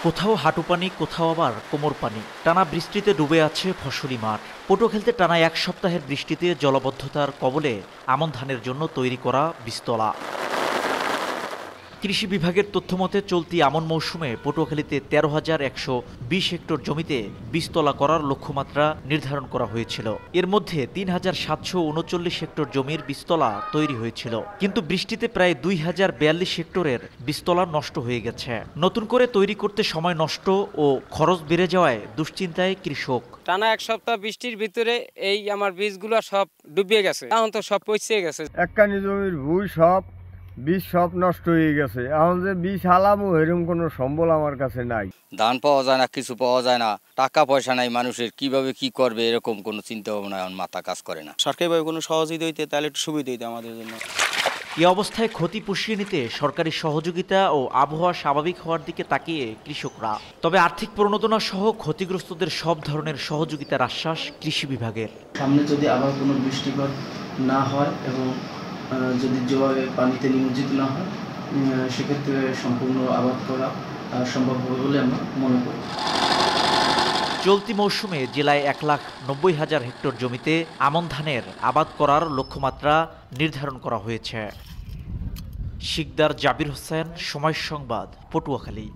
কোথাও হাঁটু পানি, কোথাও আবার কোমর পানি। টানা বৃষ্টিতে ডুবে আছে ফসলি মাঠ। পটুয়াখালীতে টানা এক সপ্তাহের বৃষ্টিতে জলাবদ্ধতার কবলে আমন ধানের জন্য তৈরি করা বীজতলা। কৃষি বিভাগের তথ্যমতে চলতি আমন মৌসুমে পটুয়াখালীতে ১৩,১২০ হেক্টর জমিতে বীজতলা করার লক্ষ্যমাত্রা নির্ধারণ করা হয়েছিল। এর মধ্যে ৩,৭৩৯ হেক্টর জমির বীজতলা তৈরি হয়েছিল, কিন্তু বৃষ্টিতে প্রায় ২,০৪২ হেক্টরের বীজতলা নষ্ট হয়ে গেছে। নতুন করে তৈরি করতে সময় নষ্ট ও খরচ বেড়ে যাওয়ায় দুশ্চিন্তায় কৃষক। টানা এক সপ্তাহ বৃষ্টির ভিতরে এই আমার বীজগুলো সব ডুবিয়ে গেছে, এখন তো সব পচে গেছে। একখানি জমির ভুঁই বীজ সব নষ্ট হয়ে গেছে। এখন যে বীজ হালামো এরকম কোনো সম্বল আমার কাছে নাই। ধান পাওয়া যায় না, কিছু পাওয়া যায় না, টাকা পয়সা নাই, মানুষের কিভাবে কি করবে এরকম কোনো চিন্তা ভাবনা এখন মাথা কাজ করে না। সরকারিভাবে কোনো সহযোগিতা হইতে তাহলে একটু সুবিধা হইতো আমাদের জন্য। এই অবস্থায় ক্ষতি পুষিয়ে নিতে সরকারি সহযোগিতা ও আবহাওয়া স্বাভাবিক হওয়ার দিকে তাকিয়ে কৃষকরা। তবে আর্থিক প্রণোদনা সহ ক্ষতিগ্রস্তদের সব ধরনের সহযোগিতার আশ্বাস কৃষি বিভাগের। সামনে যদি আবার কোনো বৃষ্টিপাত না হয় এবং যদি জল পানিতে নিমজ্জিত না হয়, সেক্ষেত্রে সম্পূর্ণ আবাদ করা সম্ভব হবে বলে আমরা মনে করি। চলতি মৌসুমে জেলায় ১,৯০,০০০ হেক্টর জমিতে আমন ধানের আবাদ করার লক্ষ্যমাত্রা নির্ধারণ করা হয়েছে। শিকদার জাবির হোসেন, সময় সংবাদ, পটুয়াখালী।